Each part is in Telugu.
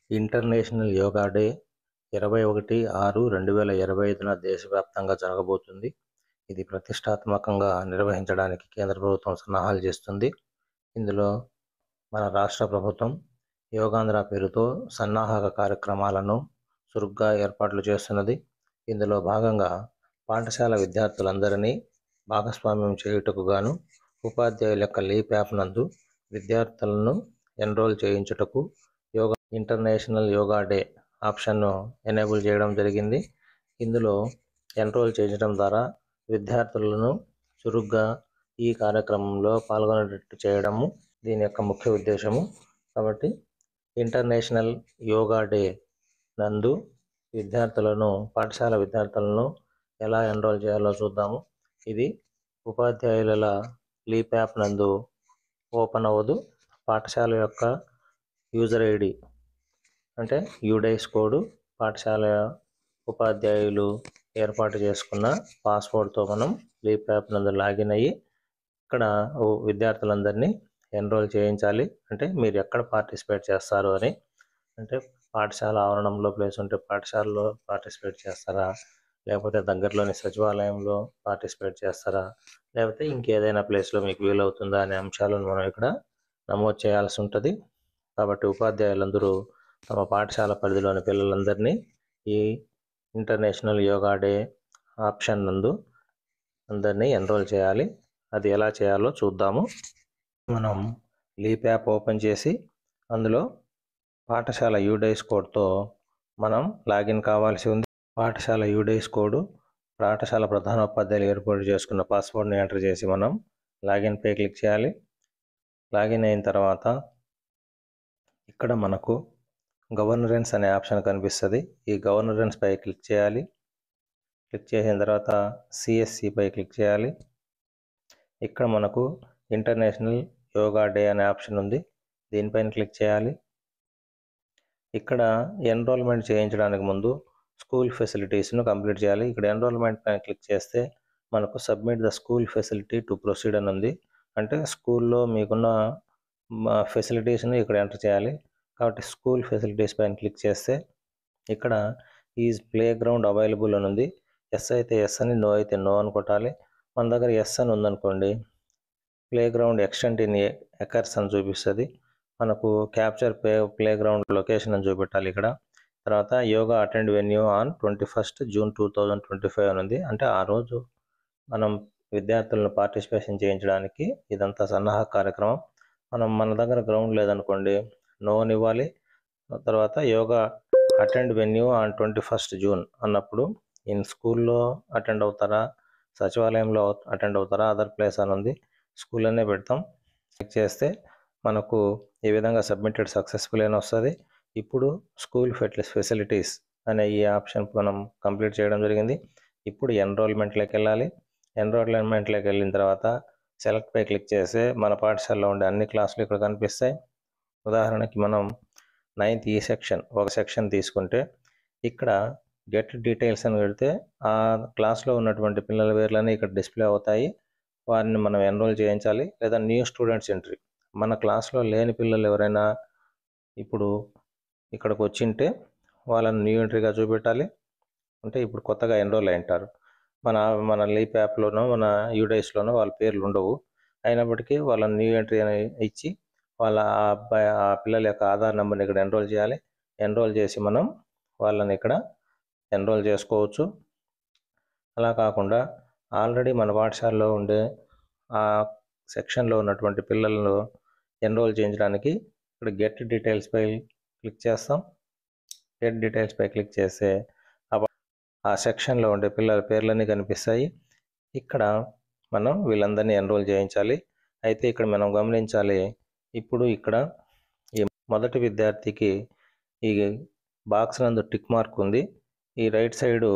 ఇంటర్నేషనల్ యోగా డే 21/6/2025న దేశవ్యాప్తంగా జరగబోతుంది. ఇది ప్రతిష్టాత్మకంగా నిర్వహించడానికి కేంద్ర ప్రభుత్వం సన్నాహాలు చేస్తుంది. ఇందులో మన రాష్ట్ర ప్రభుత్వం యోగాంధ్ర పేరుతో సన్నాహక కార్యక్రమాలను చురుగ్గా ఏర్పాట్లు చేస్తున్నది. ఇందులో భాగంగా పాఠశాల విద్యార్థులందరినీ భాగస్వామ్యం చేయుటకు గాను ఉపాధ్యాయుల యొక్క లీప్ యాప్ నందు విద్యార్థులను ఎన్రోల్ చేయించుటకు ఇంటర్నేషనల్ యోగా డే ఆప్షన్ను ఎనేబుల్ చేయడం జరిగింది. ఇందులో ఎన్రోల్ చేయించడం ద్వారా విద్యార్థులను చురుగ్గా ఈ కార్యక్రమంలో పాల్గొనేటట్టు చేయడము దీని యొక్క ముఖ్య ఉద్దేశము. కాబట్టి ఇంటర్నేషనల్ యోగా డే నందు పాఠశాల విద్యార్థులను ఎలా ఎన్రోల్ చేయాలో చూద్దాము. ఇది ఉపాధ్యాయుల లీప్ యాప్ నందు ఓపెన్ అవ్వదు. పాఠశాల యొక్క యూజర్ ఐడి అంటే యూడైస్ కోడ్, పాఠశాల ఉపాధ్యాయులు ఏర్పాటు చేసుకున్న పాస్వర్డ్తో మనం లీప్ యాప్ నందు లాగిన్ అయ్యి ఇక్కడ విద్యార్థులందరినీ ఎన్రోల్ చేయించాలి. అంటే మీరు ఎక్కడ పార్టిసిపేట్ చేస్తారు అని, అంటే పాఠశాల ఆవరణంలో ప్లేస్ ఉంటే పాఠశాలలో పార్టిసిపేట్ చేస్తారా, లేకపోతే దగ్గరలోని సచివాలయంలో పార్టిసిపేట్ చేస్తారా, లేకపోతే ఇంకేదైనా ప్లేస్లో మీకు వీలవుతుందా అనే అంశాలను మనం ఇక్కడ నమోదు చేయాల్సి ఉంటుంది. కాబట్టి ఉపాధ్యాయులందరూ తమ పాఠశాల పరిధిలోని పిల్లలందరినీ ఈ ఇంటర్నేషనల్ యోగా డే ఆప్షన్ నందు అందరినీ ఎన్రోల్ చేయాలి. అది ఎలా చేయాలో చూద్దాము. మనం లీప్ యాప్ ఓపెన్ చేసి అందులో పాఠశాల యూడైస్ కోడ్తో మనం లాగిన్ కావాల్సి ఉంది. పాఠశాల యూడైస్ కోడ్ పాఠశాల ప్రధానోపాధ్యాయులు ఏర్పాటు చేసుకున్న పాస్వర్డ్ని ఎంటర్ చేసి మనం లాగిన్ పై క్లిక్ చేయాలి. లాగిన్ అయిన తర్వాత ఇక్కడ మనకు గవర్నరెన్స్ అనే ఆప్షన్ కనిపిస్తుంది. ఈ గవర్నరెన్స్ పై క్లిక్ చేయాలి. క్లిక్ చేసిన తర్వాత సిఎస్సి పై క్లిక్ చేయాలి. ఇక్కడ మనకు ఇంటర్నేషనల్ యోగా డే అనే ఆప్షన్ ఉంది. దీనిపైన క్లిక్ చేయాలి. ఇక్కడ ఎన్రోల్మెంట్ చేయించడానికి ముందు స్కూల్ ఫెసిలిటీస్ను కంప్లీట్ చేయాలి. ఇక్కడ ఎన్రోల్మెంట్ పైన క్లిక్ చేస్తే మనకు submit the school facility to proceed అని ఉంది. అంటే స్కూల్లో మీకున్న ఫెసిలిటీస్ను ఇక్కడ ఎంటర్ చేయాలి. కాబట్టి స్కూల్ ఫెసిలిటీస్ పైన క్లిక్ చేస్తే ఇక్కడ ఈజ్ ప్లే గ్రౌండ్ అవైలబుల్ అని ఉంది. ఎస్ అయితే ఎస్ అని, నో అయితే నో అని కొట్టాలి. మన దగ్గర ఎస్ అని ఉందనుకోండి, play ground extent in acres అని చూపిస్తుంది. మనకు క్యాప్చర్ ప్లే గ్రౌండ్ లొకేషన్ అని చూపెట్టాలి ఇక్కడ. తర్వాత yoga attend venue on 21 June 2025 అని ఉంది. అంటే ఆ రోజు మనం విద్యార్థులను పార్టిసిపేషన్ చేయించడానికి ఇదంతా సన్నాహక కార్యక్రమం. మన దగ్గర గ్రౌండ్ లేదనుకోండి, నో అని ఇవ్వాలి. తర్వాత yoga attend venue on 21 June అన్నప్పుడు ఇన్ స్కూల్లో అటెండ్ అవుతారా, సచివాలయంలో అటెండ్ అవుతారా, అదర్ ప్లేస్ అని ఉంది. స్కూల్ అనే పెడతాం. క్లిక్ చేస్తే మనకు ఈ విధంగా సబ్మిటెడ్ సక్సెస్ఫుల్ అని వస్తుంది. ఇప్పుడు స్కూల్ ఫెసిలిటీస్ అనే ఈ ఆప్షన్ మనం కంప్లీట్ చేయడం జరిగింది. ఇప్పుడు ఎన్రోల్మెంట్లోకి వెళ్ళాలి. ఎన్రోల్మెంట్లోకి వెళ్ళిన తర్వాత సెలెక్ట్ పై క్లిక్ చేస్తే మన పాఠశాలలో ఉండే అన్ని క్లాసులు ఇక్కడ కనిపిస్తాయి. ఉదాహరణకి మనం 9th ఈ సెక్షన్ ఒక సెక్షన్ తీసుకుంటే ఇక్కడ గెట్ డీటెయిల్స్ అని పెడితే ఆ క్లాస్లో ఉన్నటువంటి పిల్లల పేర్లన్నీ ఇక్కడ డిస్ప్లే అవుతాయి. వారిని మనం ఎన్రోల్ చేయించాలి. లేదా న్యూ స్టూడెంట్స్ ఎంట్రీ, మన క్లాస్లో లేని పిల్లలు ఎవరైనా ఇప్పుడు ఇక్కడికి వచ్చింటే వాళ్ళని న్యూ ఎంట్రీగా చూపెట్టాలి. అంటే ఇప్పుడు కొత్తగా ఎన్రోల్ అయింటారు. మన లీప్ యాప్లోనో మన యూడైస్లోనో వాళ్ళ పేర్లు ఉండవు. అయినప్పటికీ వాళ్ళని న్యూ ఎంట్రీ అని ఇచ్చి వాళ్ళ ఆ పిల్లల యొక్క ఆధార్ నెంబర్ని ఇక్కడ ఎన్రోల్ చేయాలి. ఎన్రోల్ చేసి మనం వాళ్ళని ఇక్కడ ఎన్రోల్ చేసుకోవచ్చు. అలా కాకుండా ఆల్రెడీ మన పాఠశాలలో ఉండే ఆ సెక్షన్లో ఉన్నటువంటి పిల్లలను ఎన్రోల్ చేయించడానికి ఇక్కడ గెట్ డీటెయిల్స్ పై క్లిక్ చేస్తాం. గెట్ డీటెయిల్స్ పై క్లిక్ చేస్తే ఆ సెక్షన్లో ఉండే పిల్లల పేర్లన్నీ కనిపిస్తాయి. ఇక్కడ మనం వీళ్ళందరినీ ఎన్రోల్ చేయించాలి. అయితే ఇక్కడ మనం గమనించాలి, ఇప్పుడు ఇక్కడ ఈ మొదటి విద్యార్థికి ఈ బాక్స్ నందు టిక్ మార్క్ ఉంది. ఈ right side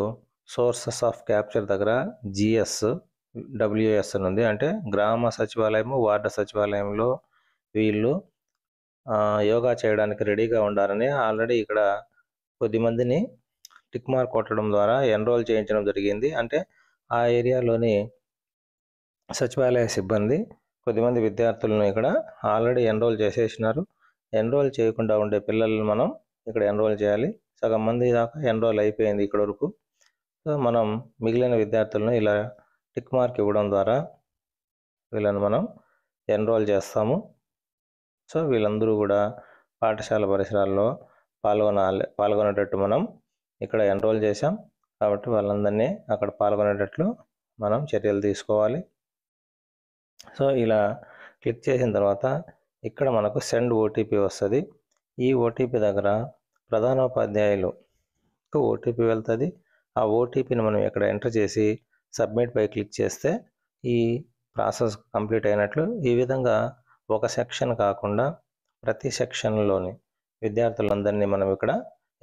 sources of capture దగ్గర GSWS అని ఉంది. అంటే గ్రామ సచివాలయము, వార్డు సచివాలయంలో వీళ్ళు యోగా చేయడానికి రెడీగా ఉండాలని ఆల్రెడీ ఇక్కడ కొద్దిమందిని టిక్ మార్క్ కొట్టడం ద్వారా ఎన్రోల్ చేయించడం జరిగింది. అంటే ఆ ఏరియాలోని సచివాలయ సిబ్బంది కొద్దిమంది విద్యార్థులను ఇక్కడ ఆల్రెడీ ఎన్రోల్ చేసేసినారు. ఎన్రోల్ చేయకుండా ఉండే పిల్లలను మనం ఇక్కడ ఎన్రోల్ చేయాలి. సగం మంది దాకా ఎన్రోల్ అయిపోయింది ఇక్కడ వరకు. సో మనం మిగిలిన విద్యార్థులను ఇలా టిక్ మార్క్ ఇవ్వడం ద్వారా వీళ్ళని మనం ఎన్రోల్ చేస్తాము. సో వీళ్ళందరూ కూడా పాఠశాల పరిసరాల్లో పాల్గొనేటట్టు మనం ఇక్కడ ఎన్రోల్ చేశాం కాబట్టి వాళ్ళందరినీ అక్కడ పాల్గొనేటట్లు మనం చర్యలు తీసుకోవాలి. సో ఇలా క్లిక్ చేసిన తర్వాత ఇక్కడ మనకు సెండ్ ఓటీపీ వస్తుంది. ఈ ఓటీపీ దగ్గర ప్రధానోపాధ్యాయులకు ఓటీపీ వెళ్తుంది. ఆ ఓటీపీని మనం ఇక్కడ ఎంటర్ చేసి సబ్మిట్ పై క్లిక్ చేస్తే ఈ ప్రాసెస్ కంప్లీట్ అయినట్లు. ఈ విధంగా ఒక సెక్షన్ కాకుండా ప్రతి సెక్షన్లోని విద్యార్థులందరినీ మనం ఇక్కడ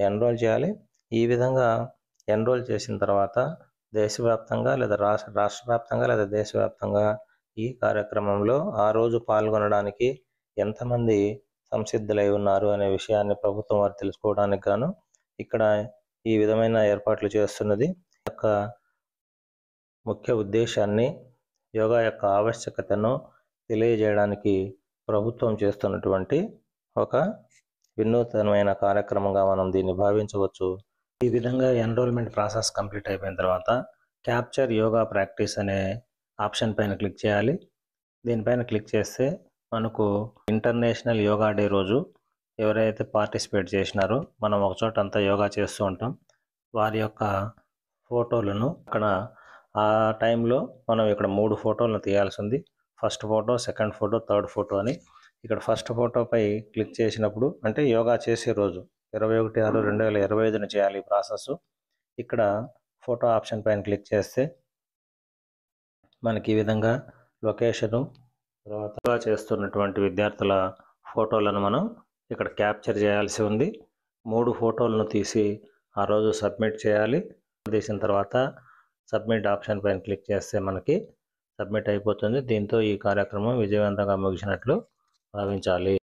ఎన్రోల్ చేయాలి. ఈ విధంగా ఎన్రోల్ చేసిన తర్వాత దేశవ్యాప్తంగా లేదా రాష్ట్ర వ్యాప్తంగా లేదా దేశవ్యాప్తంగా ఈ కార్యక్రమంలో ఆ రోజు పాల్గొనడానికి ఎంతమంది సంసిద్ధులై ఉన్నారు అనే విషయాన్ని ప్రభుత్వం వారు తెలుసుకోవడానికి గాను ఇక్కడ ఈ విధమైన ఏర్పాట్లు చేస్తున్నది. యొక్క ముఖ్య ఉద్దేశాన్ని, యోగా యొక్క ఆవశ్యకతను తెలియజేయడానికి ప్రభుత్వం చేస్తున్నటువంటి ఒక వినూత్నమైన కార్యక్రమంగా మనం దీన్ని భావించవచ్చు. ఈ విధంగా ఎన్రోల్మెంట్ ప్రాసెస్ కంప్లీట్ అయిపోయిన తర్వాత క్యాప్చర్ యోగా ప్రాక్టీస్ అనే ఆప్షన్ పైన క్లిక్ చేయాలి. దీనిపైన క్లిక్ చేస్తే మనకు ఇంటర్నేషనల్ యోగా డే రోజు ఎవరైతే పార్టిసిపేట్ చేసినారో, మనం ఒకచోట అంతా యోగా చేస్తూ ఉంటాం, వారి యొక్క ఫోటోలను అక్కడ ఆ టైంలో మనం ఇక్కడ 3 ఫోటోలను తీయాల్సి ఉంది. First photo, second photo, third photo అని. ఇక్కడ ఫస్ట్ ఫోటోపై క్లిక్ చేసినప్పుడు అంటే యోగా చేసే రోజు 21/6/2025 చేయాలి ఈ ప్రాసెస్. ఇక్కడ ఫోటో ఆప్షన్ పైన క్లిక్ చేస్తే మనకి ఈ విధంగా లొకేషను, తర్వాత చేస్తున్నటువంటి విద్యార్థుల ఫోటోలను మనం ఇక్కడ క్యాప్చర్ చేయాల్సి ఉంది. 3 ఫోటోలను తీసి ఆ రోజు సబ్మిట్ చేయాలి. తీసిన తర్వాత సబ్మిట్ ఆప్షన్ పైన క్లిక్ చేస్తే మనకి సబ్మిట్ అయిపోతుంది. దీంతో ఈ కార్యక్రమం విజయవంతంగా ముగిసినట్లు భావించాలి.